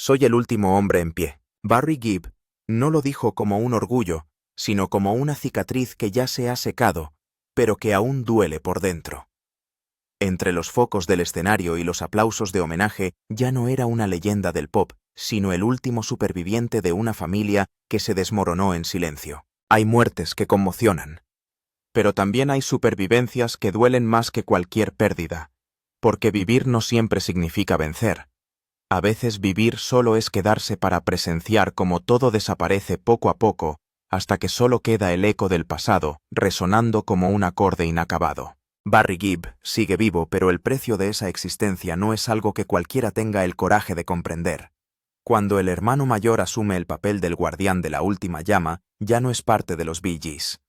Soy el último hombre en pie. Barry Gibb no lo dijo como un orgullo, sino como una cicatriz que ya se ha secado, pero que aún duele por dentro. Entre los focos del escenario y los aplausos de homenaje ya no era una leyenda del pop, sino el último superviviente de una familia que se desmoronó en silencio. Hay muertes que conmocionan, pero también hay supervivencias que duelen más que cualquier pérdida, porque vivir no siempre significa vencer. A veces vivir solo es quedarse para presenciar cómo todo desaparece poco a poco, hasta que solo queda el eco del pasado, resonando como un acorde inacabado. Barry Gibb sigue vivo, pero el precio de esa existencia no es algo que cualquiera tenga el coraje de comprender. Cuando el hermano mayor asume el papel del guardián de la última llama, ya no es parte de los Bee Gees.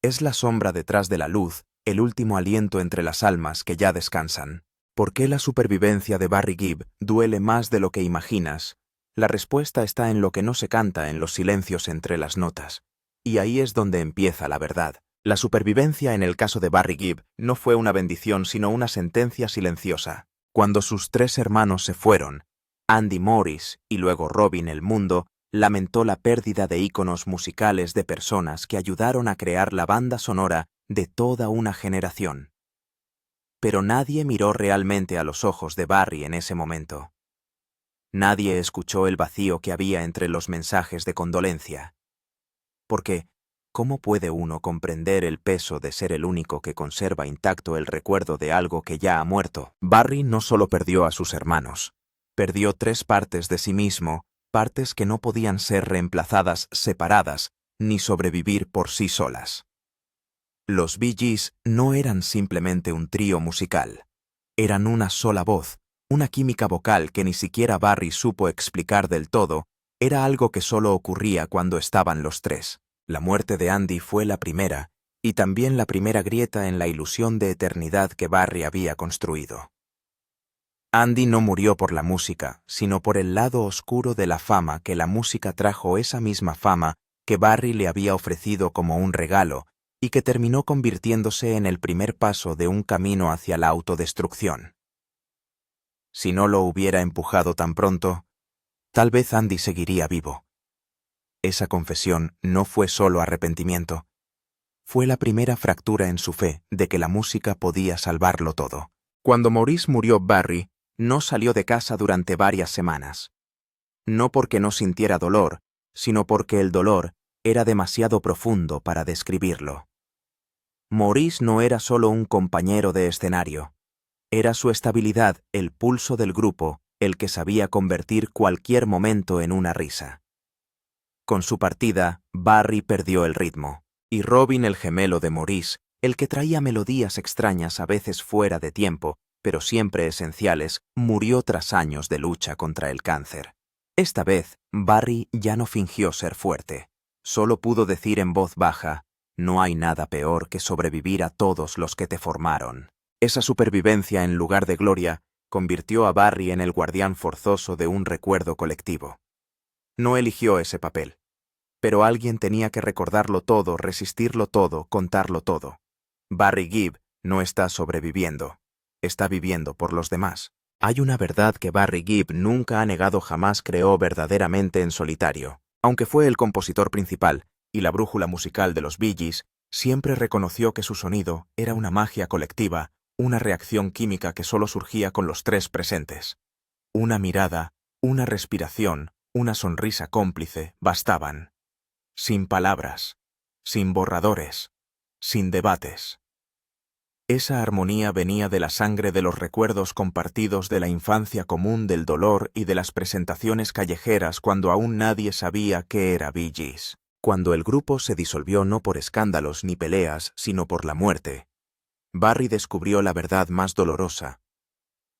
Es la sombra detrás de la luz, el último aliento entre las almas que ya descansan. ¿Por qué la supervivencia de Barry Gibb duele más de lo que imaginas? La respuesta está en lo que no se canta en los silencios entre las notas. Y ahí es donde empieza la verdad. La supervivencia en el caso de Barry Gibb no fue una bendición sino una sentencia silenciosa. Cuando sus tres hermanos se fueron, Andy Morris y luego Robin el Mundo, lamentó la pérdida de íconos musicales de personas que ayudaron a crear la banda sonora de toda una generación. Pero nadie miró realmente a los ojos de Barry en ese momento. Nadie escuchó el vacío que había entre los mensajes de condolencia. Porque, ¿cómo puede uno comprender el peso de ser el único que conserva intacto el recuerdo de algo que ya ha muerto? Barry no solo perdió a sus hermanos, perdió 3 partes de sí mismo, partes que no podían ser reemplazadas separadas, ni sobrevivir por sí solas. Los Bee Gees no eran simplemente un trío musical. Eran una sola voz, una química vocal que ni siquiera Barry supo explicar del todo, era algo que solo ocurría cuando estaban los tres. La muerte de Andy fue la primera, y también la primera grieta en la ilusión de eternidad que Barry había construido. Andy no murió por la música, sino por el lado oscuro de la fama que la música trajo, esa misma fama que Barry le había ofrecido como un regalo, y que terminó convirtiéndose en el primer paso de un camino hacia la autodestrucción. Si no lo hubiera empujado tan pronto, tal vez Andy seguiría vivo. Esa confesión no fue solo arrepentimiento. Fue la primera fractura en su fe de que la música podía salvarlo todo. Cuando Maurice murió, Barry no salió de casa durante varias semanas. No porque no sintiera dolor, sino porque el dolor era demasiado profundo para describirlo. Maurice no era solo un compañero de escenario. Era su estabilidad, el pulso del grupo, el que sabía convertir cualquier momento en una risa. Con su partida, Barry perdió el ritmo, y Robin, el gemelo de Maurice, el que traía melodías extrañas a veces fuera de tiempo, pero siempre esenciales, murió tras años de lucha contra el cáncer. Esta vez, Barry ya no fingió ser fuerte. Solo pudo decir en voz baja: «No hay nada peor que sobrevivir a todos los que te formaron». Esa supervivencia en lugar de gloria convirtió a Barry en el guardián forzoso de un recuerdo colectivo. No eligió ese papel, pero alguien tenía que recordarlo todo, resistirlo todo, contarlo todo. Barry Gibb no está sobreviviendo, está viviendo por los demás. Hay una verdad que Barry Gibb nunca ha negado, jamás creó verdaderamente en solitario. Aunque fue el compositor principal y la brújula musical de los Bee Gees, siempre reconoció que su sonido era una magia colectiva, una reacción química que solo surgía con los tres presentes. Una mirada, una respiración, una sonrisa cómplice bastaban. Sin palabras, sin borradores, sin debates. Esa armonía venía de la sangre de los recuerdos compartidos de la infancia común, del dolor y de las presentaciones callejeras cuando aún nadie sabía qué era Bee Gees. Cuando el grupo se disolvió no por escándalos ni peleas, sino por la muerte, Barry descubrió la verdad más dolorosa.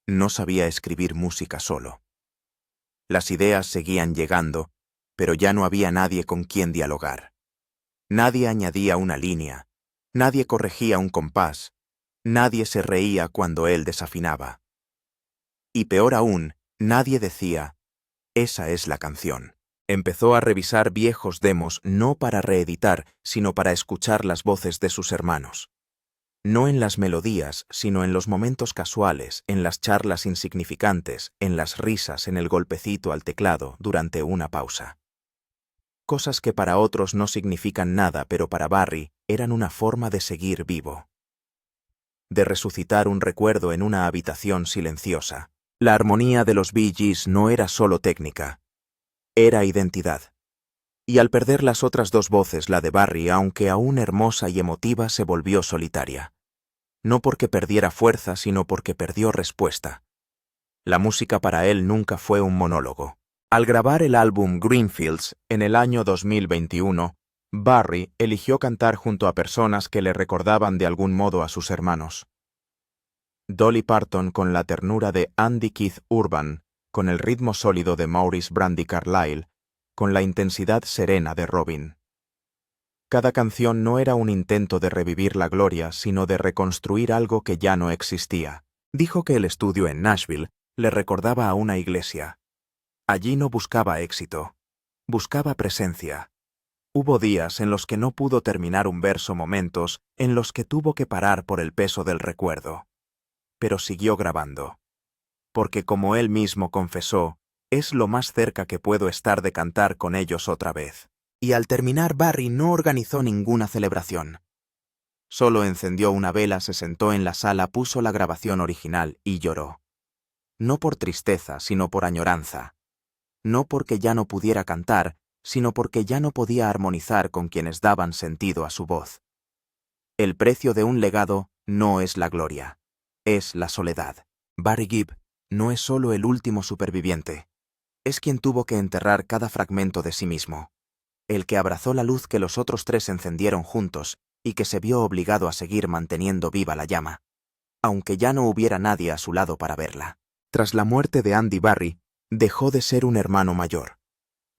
No sabía escribir música solo. Las ideas seguían llegando, pero ya no había nadie con quien dialogar. Nadie añadía una línea, nadie corregía un compás, nadie se reía cuando él desafinaba. Y peor aún, nadie decía: «Esa es la canción». Empezó a revisar viejos demos no para reeditar, sino para escuchar las voces de sus hermanos. No en las melodías, sino en los momentos casuales, en las charlas insignificantes, en las risas, en el golpecito al teclado durante una pausa. Cosas que para otros no significan nada, pero para Barry eran una forma de seguir vivo. De resucitar un recuerdo en una habitación silenciosa. La armonía de los Bee Gees no era solo técnica, era identidad. Y al perder las otras dos voces, la de Barry, aunque aún hermosa y emotiva, se volvió solitaria. No porque perdiera fuerza, sino porque perdió respuesta. La música para él nunca fue un monólogo. Al grabar el álbum Greenfields en el año 2021, Barry eligió cantar junto a personas que le recordaban de algún modo a sus hermanos. Dolly Parton con la ternura de Andy Keith Urban, con el ritmo sólido de Maurice Brandi Carlile, con la intensidad serena de Robin. Cada canción no era un intento de revivir la gloria, sino de reconstruir algo que ya no existía. Dijo que el estudio en Nashville le recordaba a una iglesia. Allí no buscaba éxito, buscaba presencia. Hubo días en los que no pudo terminar un verso, momentos en los que tuvo que parar por el peso del recuerdo. Pero siguió grabando. Porque como él mismo confesó, es lo más cerca que puedo estar de cantar con ellos otra vez. Y al terminar, Barry no organizó ninguna celebración. Solo encendió una vela, se sentó en la sala, puso la grabación original y lloró. No por tristeza, sino por añoranza. No porque ya no pudiera cantar, sino porque ya no podía armonizar con quienes daban sentido a su voz. El precio de un legado no es la gloria, es la soledad. Barry Gibb no es solo el último superviviente, es quien tuvo que enterrar cada fragmento de sí mismo. El que abrazó la luz que los otros tres encendieron juntos y que se vio obligado a seguir manteniendo viva la llama, aunque ya no hubiera nadie a su lado para verla. Tras la muerte de Andy, Barry dejó de ser un hermano mayor.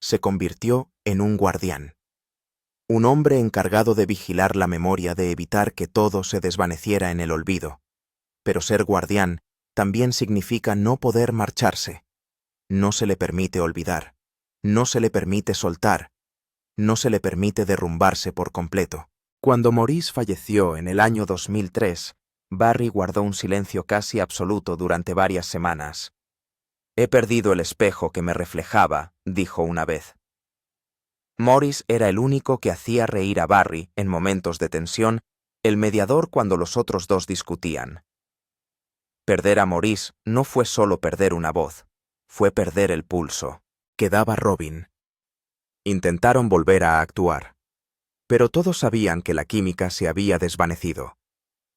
Se convirtió en un guardián. Un hombre encargado de vigilar la memoria, de evitar que todo se desvaneciera en el olvido. Pero ser guardián también significa no poder marcharse. No se le permite olvidar. No se le permite soltar. No se le permite derrumbarse por completo. Cuando Maurice falleció en el año 2003, Barry guardó un silencio casi absoluto durante varias semanas. «He perdido el espejo que me reflejaba», dijo una vez. Maurice era el único que hacía reír a Barry en momentos de tensión, el mediador cuando los otros dos discutían. Perder a Maurice no fue solo perder una voz, fue perder el pulso. Quedaba Robin. Intentaron volver a actuar. Pero todos sabían que la química se había desvanecido.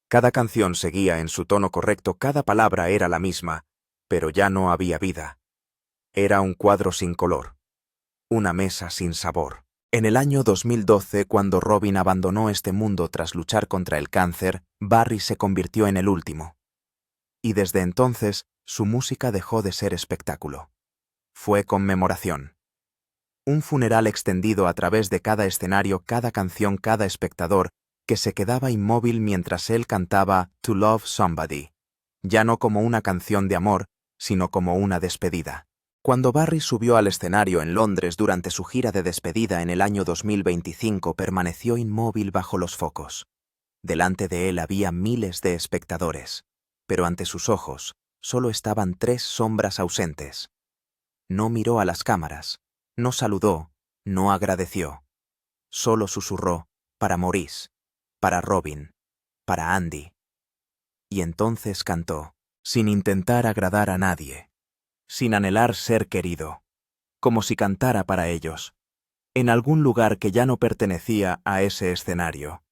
Cada canción seguía en su tono correcto, cada palabra era la misma, pero ya no había vida. Era un cuadro sin color. Una mesa sin sabor. En el año 2012, cuando Robin abandonó este mundo tras luchar contra el cáncer, Barry se convirtió en el último. Y desde entonces, su música dejó de ser espectáculo. Fue conmemoración. Un funeral extendido a través de cada escenario, cada canción, cada espectador, que se quedaba inmóvil mientras él cantaba To Love Somebody, ya no como una canción de amor, sino como una despedida. Cuando Barry subió al escenario en Londres durante su gira de despedida en el año 2025, permaneció inmóvil bajo los focos. Delante de él había miles de espectadores, pero ante sus ojos solo estaban tres sombras ausentes. No miró a las cámaras, no saludó, no agradeció. Solo susurró, para Maurice, para Robin, para Andy. Y entonces cantó, sin intentar agradar a nadie, sin anhelar ser querido, como si cantara para ellos, en algún lugar que ya no pertenecía a ese escenario.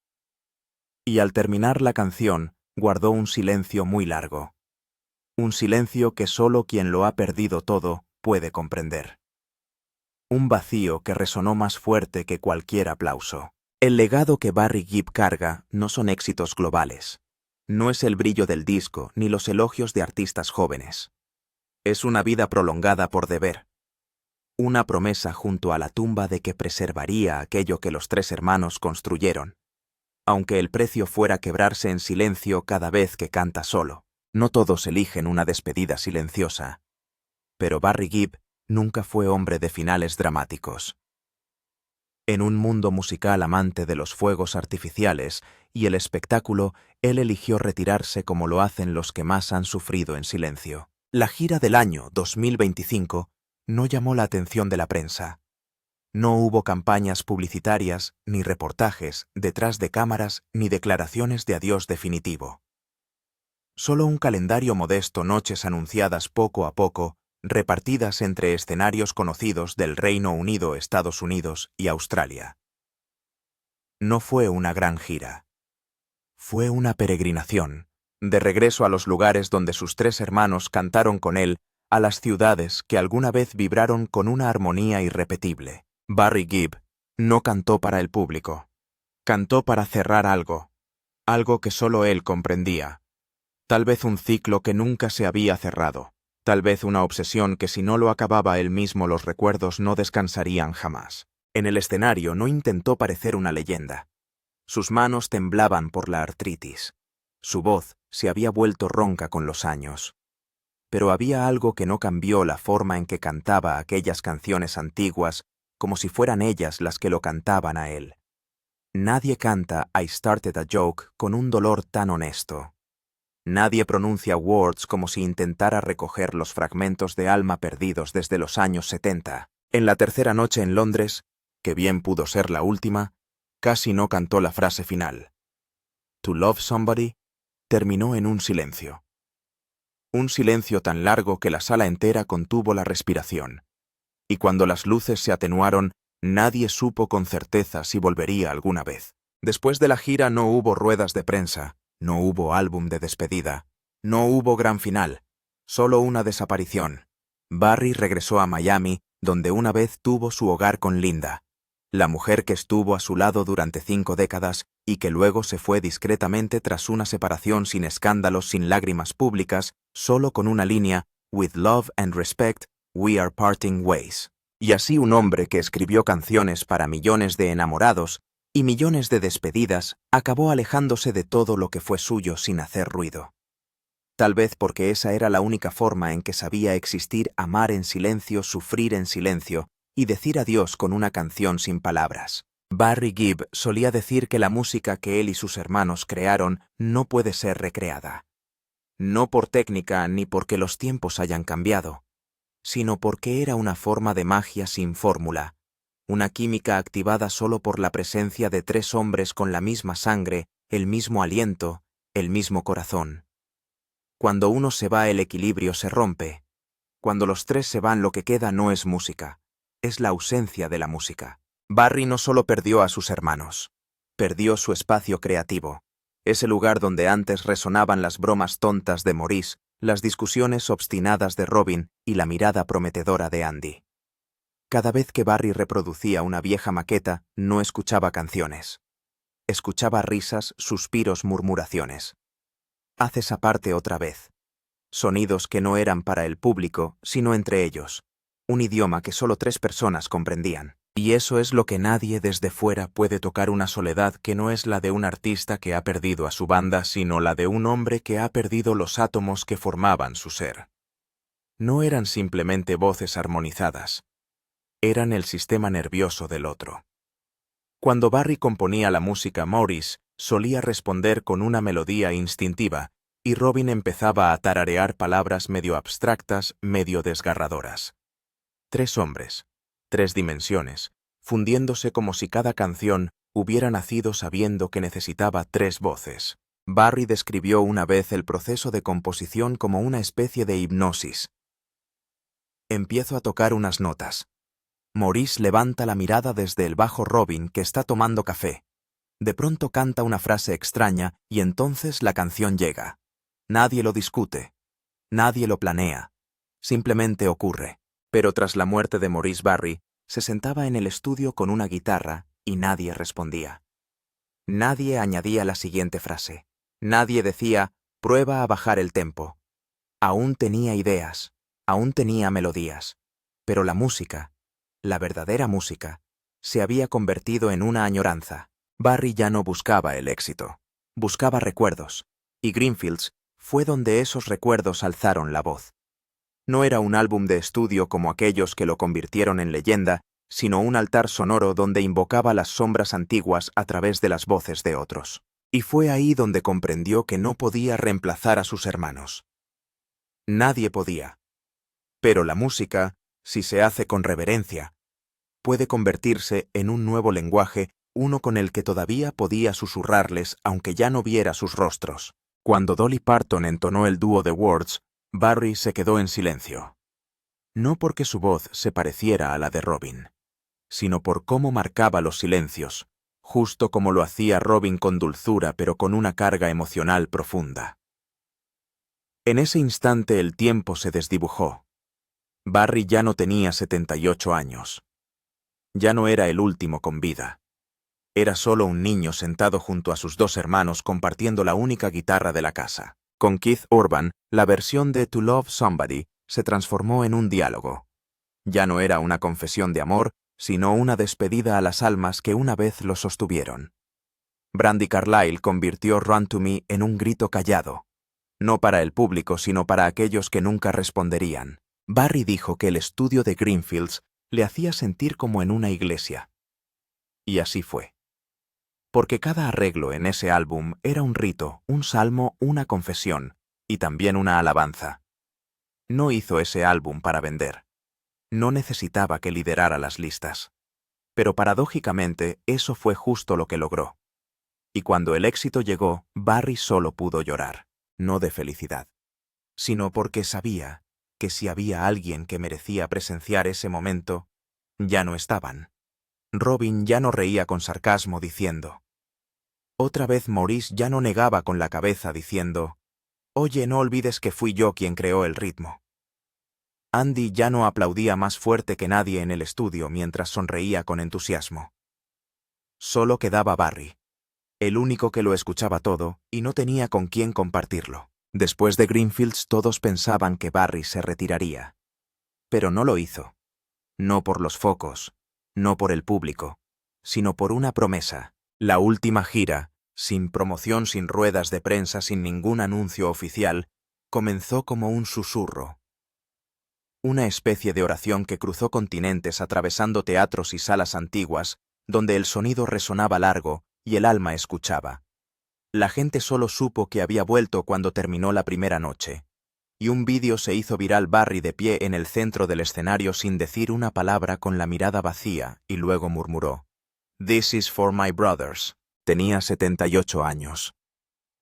Y al terminar la canción, guardó un silencio muy largo. Un silencio que solo quien lo ha perdido todo puede comprender. Un vacío que resonó más fuerte que cualquier aplauso. El legado que Barry Gibb carga no son éxitos globales. No es el brillo del disco ni los elogios de artistas jóvenes. Es una vida prolongada por deber. Una promesa junto a la tumba de que preservaría aquello que los tres hermanos construyeron. Aunque el precio fuera quebrarse en silencio cada vez que canta solo. No todos eligen una despedida silenciosa. Pero Barry Gibb nunca fue hombre de finales dramáticos. En un mundo musical amante de los fuegos artificiales y el espectáculo, él eligió retirarse como lo hacen los que más han sufrido en silencio. La gira del año 2025 no llamó la atención de la prensa. No hubo campañas publicitarias, ni reportajes, detrás de cámaras, ni declaraciones de adiós definitivo. Solo un calendario modesto, noches anunciadas poco a poco, repartidas entre escenarios conocidos del Reino Unido, Estados Unidos y Australia. No fue una gran gira. Fue una peregrinación, de regreso a los lugares donde sus tres hermanos cantaron con él, a las ciudades que alguna vez vibraron con una armonía irrepetible. Barry Gibb no cantó para el público. Cantó para cerrar algo que solo él comprendía. Tal vez un ciclo que nunca se había cerrado. Tal vez una obsesión que si no lo acababa él mismo los recuerdos no descansarían jamás. En el escenario no intentó parecer una leyenda. Sus manos temblaban por la artritis. Su voz se había vuelto ronca con los años. Pero había algo que no cambió la forma en que cantaba aquellas canciones antiguas, como si fueran ellas las que lo cantaban a él. Nadie canta I Started a Joke con un dolor tan honesto. Nadie pronuncia Words como si intentara recoger los fragmentos de alma perdidos desde los años 70. En la tercera noche en Londres, que bien pudo ser la última, casi no cantó la frase final. To Love Somebody terminó en un silencio. Un silencio tan largo que la sala entera contuvo la respiración. Y cuando las luces se atenuaron, nadie supo con certeza si volvería alguna vez. Después de la gira no hubo ruedas de prensa, no hubo álbum de despedida, no hubo gran final, solo una desaparición. Barry regresó a Miami, donde una vez tuvo su hogar con Linda, la mujer que estuvo a su lado durante 5 décadas y que luego se fue discretamente tras una separación sin escándalos, sin lágrimas públicas, solo con una línea, With love and respect, we are parting ways. Y así un hombre que escribió canciones para millones de enamorados y millones de despedidas acabó alejándose de todo lo que fue suyo sin hacer ruido. Tal vez porque esa era la única forma en que sabía existir, amar en silencio, sufrir en silencio y decir adiós con una canción sin palabras. Barry Gibb solía decir que la música que él y sus hermanos crearon no puede ser recreada. No por técnica ni porque los tiempos hayan cambiado, sino porque era una forma de magia sin fórmula, una química activada solo por la presencia de 3 hombres con la misma sangre, el mismo aliento, el mismo corazón. Cuando uno se va el equilibrio se rompe. Cuando los 3 se van lo que queda no es música, es la ausencia de la música. Barry no solo perdió a sus hermanos, perdió su espacio creativo, ese lugar donde antes resonaban las bromas tontas de Maurice, las discusiones obstinadas de Robin y la mirada prometedora de Andy. Cada vez que Barry reproducía una vieja maqueta, no escuchaba canciones. Escuchaba risas, suspiros, murmuraciones. Haz esa parte otra vez. Sonidos que no eran para el público, sino entre ellos. Un idioma que solo 3 personas comprendían. Y eso es lo que nadie desde fuera puede tocar, una soledad que no es la de un artista que ha perdido a su banda, sino la de un hombre que ha perdido los átomos que formaban su ser. No eran simplemente voces armonizadas. Eran el sistema nervioso del otro. Cuando Barry componía la música, Maurice solía responder con una melodía instintiva, y Robin empezaba a tararear palabras medio abstractas, medio desgarradoras. 3 hombres, 3 dimensiones, fundiéndose como si cada canción hubiera nacido sabiendo que necesitaba 3 voces. Barry describió una vez el proceso de composición como una especie de hipnosis. Empiezo a tocar unas notas. Maurice levanta la mirada desde el bajo Robin, que está tomando café. De pronto canta una frase extraña y entonces la canción llega. Nadie lo discute. Nadie lo planea. Simplemente ocurre. Pero tras la muerte de Maurice, Barry se sentaba en el estudio con una guitarra y nadie respondía. Nadie añadía la siguiente frase. Nadie decía, prueba a bajar el tempo. Aún tenía ideas, aún tenía melodías. Pero la música, la verdadera música, se había convertido en una añoranza. Barry ya no buscaba el éxito. Buscaba recuerdos. Y Greenfields fue donde esos recuerdos alzaron la voz. No era un álbum de estudio como aquellos que lo convirtieron en leyenda, sino un altar sonoro donde invocaba las sombras antiguas a través de las voces de otros. Y fue ahí donde comprendió que no podía reemplazar a sus hermanos. Nadie podía. Pero la música, si se hace con reverencia, puede convertirse en un nuevo lenguaje, uno con el que todavía podía susurrarles aunque ya no viera sus rostros. Cuando Dolly Parton entonó el dúo The Words, Barry se quedó en silencio. No porque su voz se pareciera a la de Robin, sino por cómo marcaba los silencios, justo como lo hacía Robin con dulzura pero con una carga emocional profunda. En ese instante el tiempo se desdibujó. Barry ya no tenía 78 años. Ya no era el último con vida. Era solo un niño sentado junto a sus dos hermanos compartiendo la única guitarra de la casa. Con Keith Urban, la versión de To Love Somebody se transformó en un diálogo. Ya no era una confesión de amor, sino una despedida a las almas que una vez lo sostuvieron. Brandi Carlile convirtió Run to Me en un grito callado, no para el público, sino para aquellos que nunca responderían. Barry dijo que el estudio de Greenfields le hacía sentir como en una iglesia. Y así fue. Porque cada arreglo en ese álbum era un rito, un salmo, una confesión, y también una alabanza. No hizo ese álbum para vender. No necesitaba que liderara las listas. Pero paradójicamente, eso fue justo lo que logró. Y cuando el éxito llegó, Barry solo pudo llorar, no de felicidad, sino porque sabía que si había alguien que merecía presenciar ese momento, ya no estaban. Robin ya no reía con sarcasmo diciendo. Otra vez Maurice ya no negaba con la cabeza diciendo, «Oye, no olvides que fui yo quien creó el ritmo». Andy ya no aplaudía más fuerte que nadie en el estudio mientras sonreía con entusiasmo. Solo quedaba Barry, el único que lo escuchaba todo y no tenía con quién compartirlo. Después de Greenfields todos pensaban que Barry se retiraría. Pero no lo hizo. No por los focos, no por el público, sino por una promesa. La última gira, sin promoción, sin ruedas de prensa, sin ningún anuncio oficial, comenzó como un susurro. Una especie de oración que cruzó continentes atravesando teatros y salas antiguas, donde el sonido resonaba largo y el alma escuchaba. La gente solo supo que había vuelto cuando terminó la primera noche. Y un vídeo se hizo viral. Barry de pie en el centro del escenario sin decir una palabra con la mirada vacía y luego murmuró. «This is for my brothers». Tenía 78 años.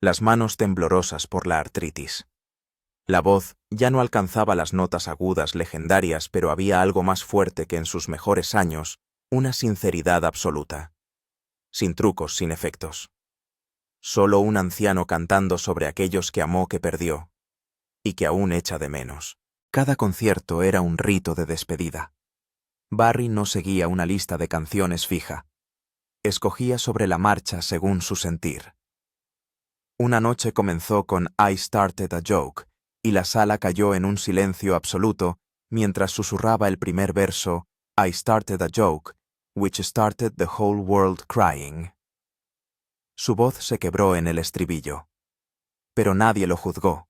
Las manos temblorosas por la artritis. La voz ya no alcanzaba las notas agudas legendarias, pero había algo más fuerte que en sus mejores años, una sinceridad absoluta. Sin trucos, sin efectos. Solo un anciano cantando sobre aquellos que amó, que perdió, y que aún echa de menos. Cada concierto era un rito de despedida. Barry no seguía una lista de canciones fija. Escogía sobre la marcha según su sentir. Una noche comenzó con I Started a Joke, y la sala cayó en un silencio absoluto mientras susurraba el primer verso, I started a joke, which started the whole world crying. Su voz se quebró en el estribillo. Pero nadie lo juzgó.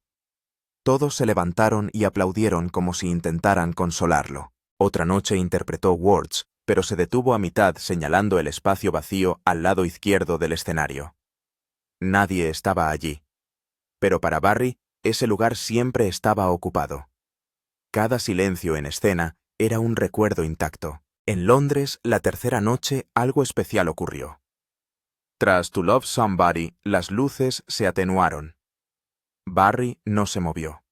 Todos se levantaron y aplaudieron como si intentaran consolarlo. Otra noche interpretó Words, pero se detuvo a mitad señalando el espacio vacío al lado izquierdo del escenario. Nadie estaba allí. Pero para Barry, ese lugar siempre estaba ocupado. Cada silencio en escena era un recuerdo intacto. En Londres, la tercera noche, algo especial ocurrió. Tras To Love Somebody, las luces se atenuaron. Barry no se movió.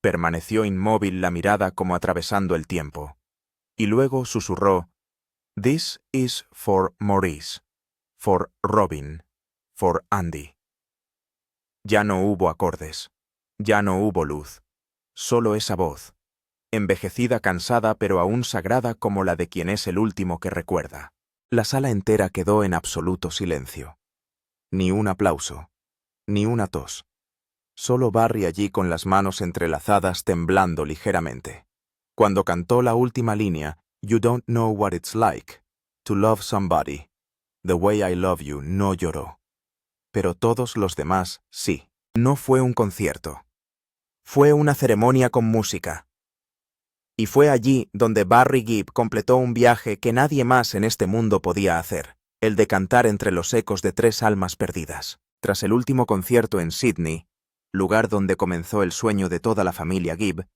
Permaneció inmóvil, la mirada como atravesando el tiempo. Y luego susurró, «This is for Maurice, for Robin, for Andy». Ya no hubo acordes. Ya no hubo luz. Solo esa voz, envejecida, cansada, pero aún sagrada como la de quien es el último que recuerda. La sala entera quedó en absoluto silencio. Ni un aplauso, ni una tos. Solo Barry allí con las manos entrelazadas, temblando ligeramente. Cuando cantó la última línea, You don't know what it's like to love somebody, the way I love you, no lloró. Pero todos los demás, sí. No fue un concierto. Fue una ceremonia con música. Y fue allí donde Barry Gibb completó un viaje que nadie más en este mundo podía hacer, el de cantar entre los ecos de tres almas perdidas. Tras el último concierto en Sydney, lugar donde comenzó el sueño de toda la familia Gibb,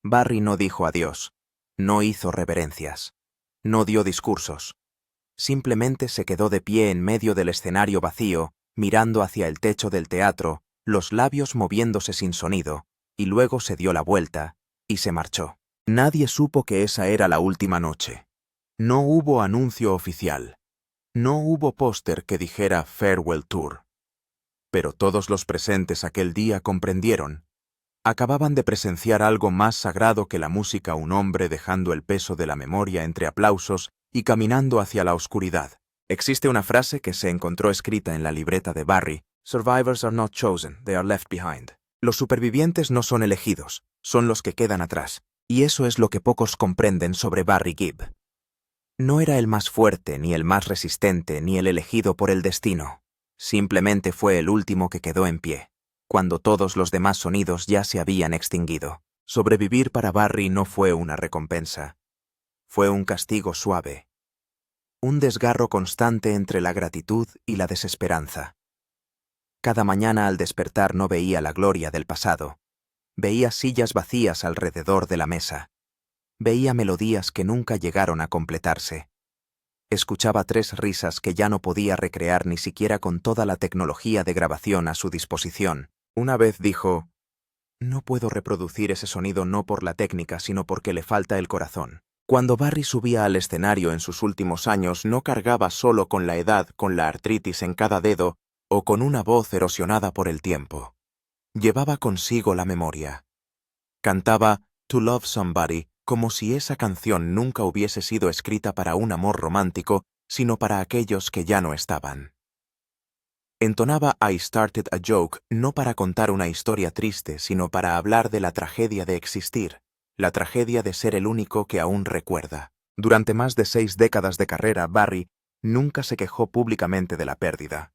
Barry no dijo adiós, no hizo reverencias, no dio discursos. Simplemente se quedó de pie en medio del escenario vacío, mirando hacia el techo del teatro, los labios moviéndose sin sonido, y luego se dio la vuelta y se marchó. Nadie supo que esa era la última noche. No hubo anuncio oficial. No hubo póster que dijera Farewell Tour. Pero todos los presentes aquel día comprendieron. Acababan de presenciar algo más sagrado que la música, un hombre dejando el peso de la memoria entre aplausos y caminando hacia la oscuridad. Existe una frase que se encontró escrita en la libreta de Barry: Survivors are not chosen, they are left behind. Los supervivientes no son elegidos, son los que quedan atrás. Y eso es lo que pocos comprenden sobre Barry Gibb. No era el más fuerte, ni el más resistente, ni el elegido por el destino. Simplemente fue el último que quedó en pie, cuando todos los demás sonidos ya se habían extinguido. Sobrevivir para Barry no fue una recompensa. Fue un castigo suave. Un desgarro constante entre la gratitud y la desesperanza. Cada mañana al despertar no veía la gloria del pasado. Veía sillas vacías alrededor de la mesa. Veía melodías que nunca llegaron a completarse. Escuchaba 3 risas que ya no podía recrear ni siquiera con toda la tecnología de grabación a su disposición. Una vez dijo: «No puedo reproducir ese sonido no por la técnica, sino porque le falta el corazón». Cuando Barry subía al escenario en sus últimos años, no cargaba solo con la edad, con la artritis en cada dedo o con una voz erosionada por el tiempo. Llevaba consigo la memoria. Cantaba To Love Somebody como si esa canción nunca hubiese sido escrita para un amor romántico, sino para aquellos que ya no estaban. Entonaba I Started a Joke no para contar una historia triste, sino para hablar de la tragedia de existir, la tragedia de ser el único que aún recuerda. Durante más de 6 décadas de carrera, Barry nunca se quejó públicamente de la pérdida.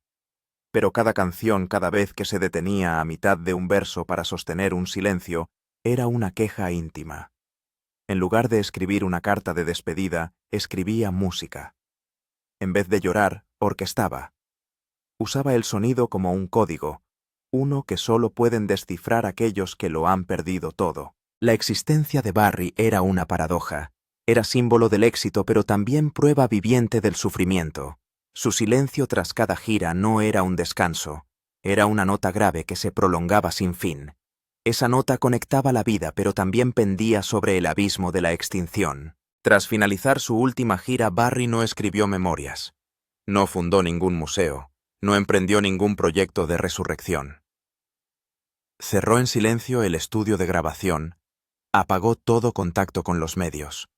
Pero cada canción, cada vez que se detenía a mitad de un verso para sostener un silencio, era una queja íntima. En lugar de escribir una carta de despedida, escribía música. En vez de llorar, orquestaba. Usaba el sonido como un código, uno que solo pueden descifrar aquellos que lo han perdido todo. La existencia de Barry era una paradoja. Era símbolo del éxito, pero también prueba viviente del sufrimiento. Su silencio tras cada gira no era un descanso, era una nota grave que se prolongaba sin fin. Esa nota conectaba la vida, pero también pendía sobre el abismo de la extinción. Tras finalizar su última gira, Barry no escribió memorias. No fundó ningún museo, no emprendió ningún proyecto de resurrección. Cerró en silencio el estudio de grabación, apagó todo contacto con los medios.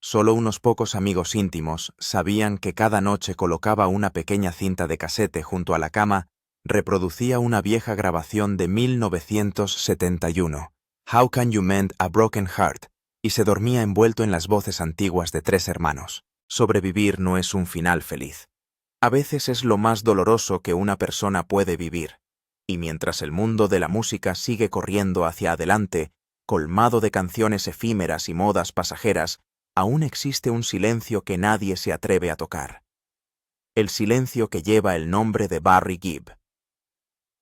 Solo unos pocos amigos íntimos sabían que cada noche colocaba una pequeña cinta de casete junto a la cama, reproducía una vieja grabación de 1971, How Can You Mend a Broken Heart, y se dormía envuelto en las voces antiguas de 3 hermanos. Sobrevivir no es un final feliz. A veces es lo más doloroso que una persona puede vivir, y mientras el mundo de la música sigue corriendo hacia adelante, colmado de canciones efímeras y modas pasajeras, aún existe un silencio que nadie se atreve a tocar. El silencio que lleva el nombre de Barry Gibb.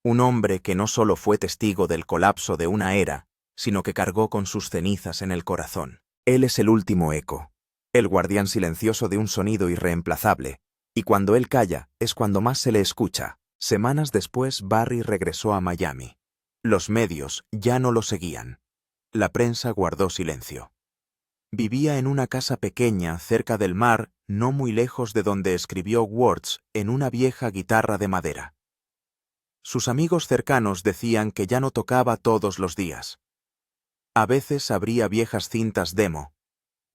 Un hombre que no solo fue testigo del colapso de una era, sino que cargó con sus cenizas en el corazón. Él es el último eco, el guardián silencioso de un sonido irreemplazable, y cuando él calla es cuando más se le escucha. Semanas después, Barry regresó a Miami. Los medios ya no lo seguían. La prensa guardó silencio. Vivía en una casa pequeña cerca del mar, no muy lejos de donde escribió Words en una vieja guitarra de madera. Sus amigos cercanos decían que ya no tocaba todos los días. A veces abría viejas cintas demo,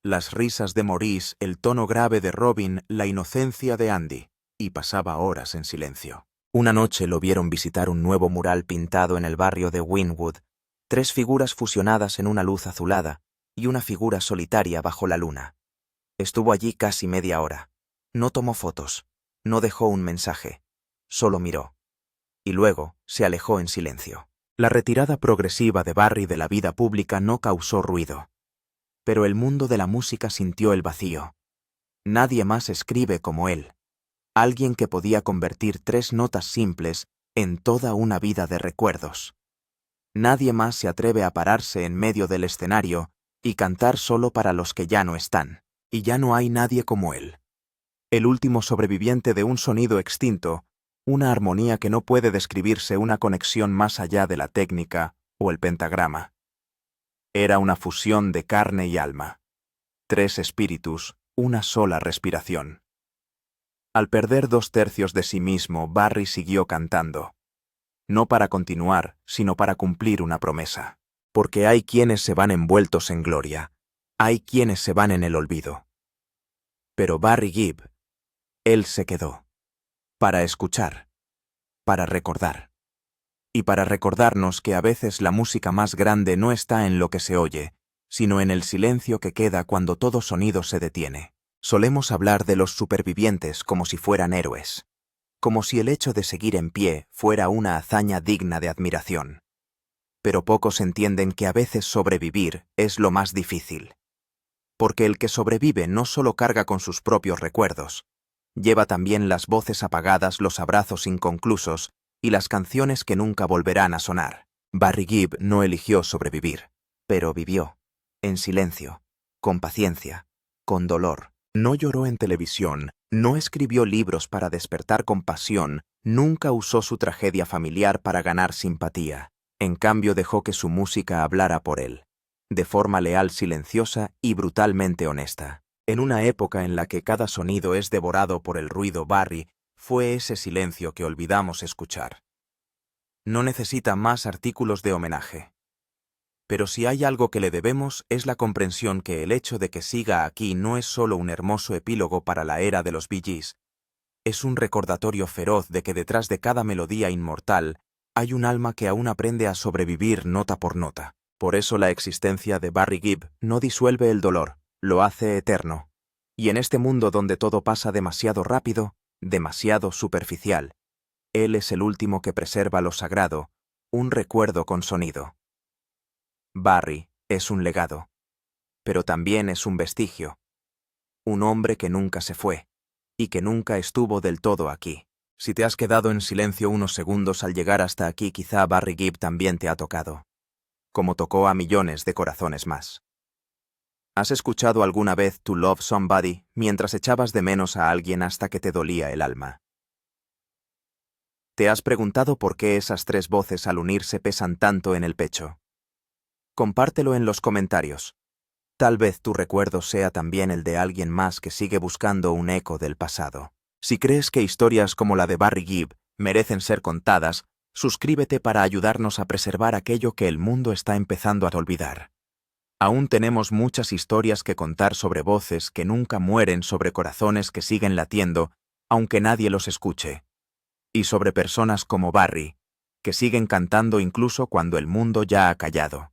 las risas de Maurice, el tono grave de Robin, la inocencia de Andy, y pasaba horas en silencio. Una noche lo vieron visitar un nuevo mural pintado en el barrio de Wynwood, 3 figuras fusionadas en una luz azulada, y una figura solitaria bajo la luna. Estuvo allí casi media hora. No tomó fotos, no dejó un mensaje, solo miró. Y luego se alejó en silencio. La retirada progresiva de Barry de la vida pública no causó ruido. Pero el mundo de la música sintió el vacío. Nadie más escribe como él. Alguien que podía convertir 3 notas simples en toda una vida de recuerdos. Nadie más se atreve a pararse en medio del escenario y cantar solo para los que ya no están, y ya no hay nadie como él. El último sobreviviente de un sonido extinto, una armonía que no puede describirse, una conexión más allá de la técnica o el pentagrama. Era una fusión de carne y alma. 3 espíritus, una sola respiración. Al perder 2/3 de sí mismo, Barry siguió cantando. No para continuar, sino para cumplir una promesa. Porque hay quienes se van envueltos en gloria, hay quienes se van en el olvido. Pero Barry Gibb, él se quedó. Para escuchar, para recordar. Y para recordarnos que a veces la música más grande no está en lo que se oye, sino en el silencio que queda cuando todo sonido se detiene. Solemos hablar de los supervivientes como si fueran héroes, como si el hecho de seguir en pie fuera una hazaña digna de admiración. Pero pocos entienden que a veces sobrevivir es lo más difícil. Porque el que sobrevive no solo carga con sus propios recuerdos, lleva también las voces apagadas, los abrazos inconclusos y las canciones que nunca volverán a sonar. Barry Gibb no eligió sobrevivir, pero vivió, en silencio, con paciencia, con dolor. No lloró en televisión, no escribió libros para despertar compasión, nunca usó su tragedia familiar para ganar simpatía. En cambio dejó que su música hablara por él, de forma leal, silenciosa y brutalmente honesta. En una época en la que cada sonido es devorado por el ruido, Barry fue ese silencio que olvidamos escuchar. No necesita más artículos de homenaje. Pero si hay algo que le debemos es la comprensión que el hecho de que siga aquí no es solo un hermoso epílogo para la era de los Bee Gees, es un recordatorio feroz de que detrás de cada melodía inmortal hay un alma que aún aprende a sobrevivir nota por nota. Por eso la existencia de Barry Gibb no disuelve el dolor, lo hace eterno. Y en este mundo donde todo pasa demasiado rápido, demasiado superficial, él es el último que preserva lo sagrado, un recuerdo con sonido. Barry es un legado, pero también es un vestigio. Un hombre que nunca se fue, y que nunca estuvo del todo aquí. Si te has quedado en silencio unos segundos al llegar hasta aquí, quizá Barry Gibb también te ha tocado, como tocó a millones de corazones más. ¿Has escuchado alguna vez To Love Somebody mientras echabas de menos a alguien hasta que te dolía el alma? ¿Te has preguntado por qué esas 3 voces al unirse pesan tanto en el pecho? Compártelo en los comentarios. Tal vez tu recuerdo sea también el de alguien más que sigue buscando un eco del pasado. Si crees que historias como la de Barry Gibb merecen ser contadas, suscríbete para ayudarnos a preservar aquello que el mundo está empezando a olvidar. Aún tenemos muchas historias que contar sobre voces que nunca mueren, sobre corazones que siguen latiendo, aunque nadie los escuche. Y sobre personas como Barry, que siguen cantando incluso cuando el mundo ya ha callado.